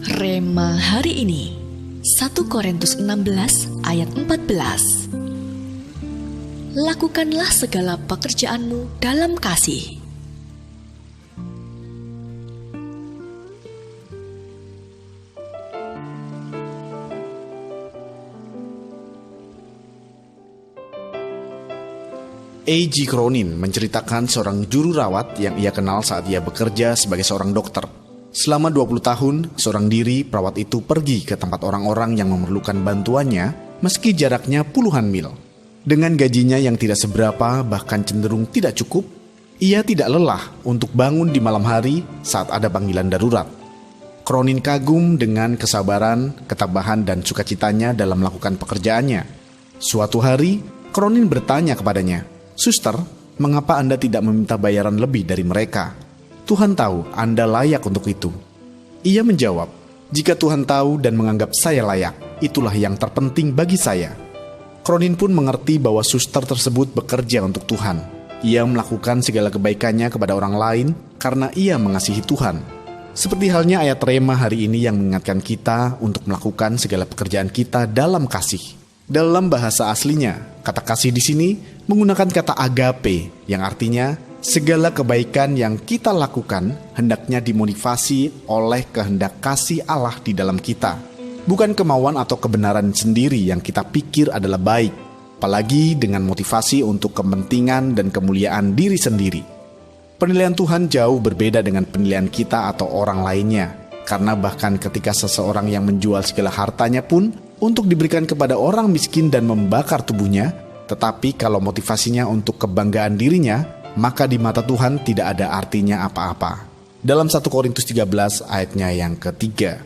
Rema hari ini 1 Korintus 16 ayat 14. Lakukanlah segala pekerjaanmu dalam kasih. A.G. Cronin menceritakan seorang juru rawat yang ia kenal saat ia bekerja sebagai seorang dokter. Selama 20 tahun, seorang diri perawat itu pergi ke tempat orang-orang yang memerlukan bantuannya meski jaraknya puluhan mil. Dengan gajinya yang tidak seberapa, bahkan cenderung tidak cukup, ia tidak lelah untuk bangun di malam hari saat ada panggilan darurat. Cronin kagum dengan kesabaran, ketabahan, dan sukacitanya dalam melakukan pekerjaannya. Suatu hari, Cronin bertanya kepadanya, "Suster, mengapa Anda tidak meminta bayaran lebih dari mereka? Tuhan tahu Anda layak untuk itu." Ia menjawab, "Jika Tuhan tahu dan menganggap saya layak, itulah yang terpenting bagi saya." Cronin pun mengerti bahwa suster tersebut bekerja untuk Tuhan. Ia melakukan segala kebaikannya kepada orang lain karena ia mengasihi Tuhan. Seperti halnya ayat Rema hari ini yang mengingatkan kita untuk melakukan segala pekerjaan kita dalam kasih. Dalam bahasa aslinya, kata kasih di sini menggunakan kata agape yang artinya segala kebaikan yang kita lakukan hendaknya dimotivasi oleh kehendak kasih Allah di dalam kita. Bukan kemauan atau kebenaran sendiri yang kita pikir adalah baik, apalagi dengan motivasi untuk kepentingan dan kemuliaan diri sendiri. Penilaian Tuhan jauh berbeda dengan penilaian kita atau orang lainnya, karena bahkan ketika seseorang yang menjual segala hartanya pun untuk diberikan kepada orang miskin dan membakar tubuhnya, tetapi kalau motivasinya untuk kebanggaan dirinya, maka di mata Tuhan tidak ada artinya apa-apa. Dalam 1 Korintus 13 ayatnya yang ketiga.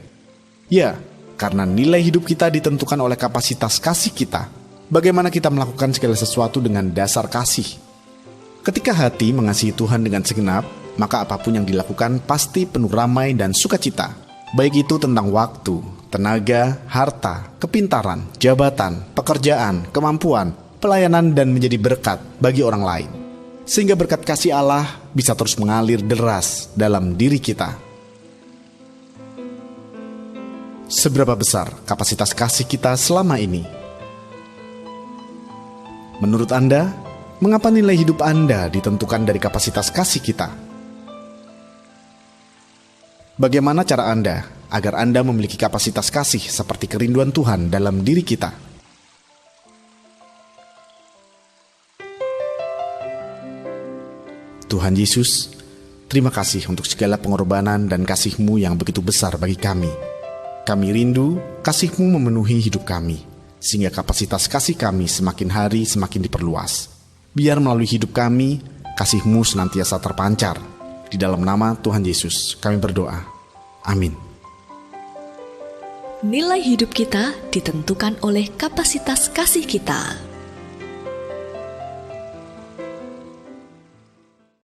Ya, karena nilai hidup kita ditentukan oleh kapasitas kasih kita. Bagaimana kita melakukan segala sesuatu dengan dasar kasih. Ketika hati mengasihi Tuhan dengan segenap, maka apapun yang dilakukan pasti penuh ramai dan sukacita. Baik itu tentang waktu, tenaga, harta, kepintaran, jabatan, pekerjaan, kemampuan, pelayanan, dan menjadi berkat bagi orang lain. Sehingga berkat kasih Allah bisa terus mengalir deras dalam diri kita. Seberapa besar kapasitas kasih kita selama ini? Menurut Anda, mengapa nilai hidup Anda ditentukan dari kapasitas kasih kita? Bagaimana cara Anda agar Anda memiliki kapasitas kasih seperti kerinduan Tuhan dalam diri kita? Tuhan Yesus, terima kasih untuk segala pengorbanan dan kasih-Mu yang begitu besar bagi kami. Kami rindu kasih-Mu memenuhi hidup kami, sehingga kapasitas kasih kami semakin hari semakin diperluas. Biar melalui hidup kami, kasih-Mu senantiasa terpancar. Di dalam nama Tuhan Yesus, kami berdoa. Amin. Nilai hidup kita ditentukan oleh kapasitas kasih kita.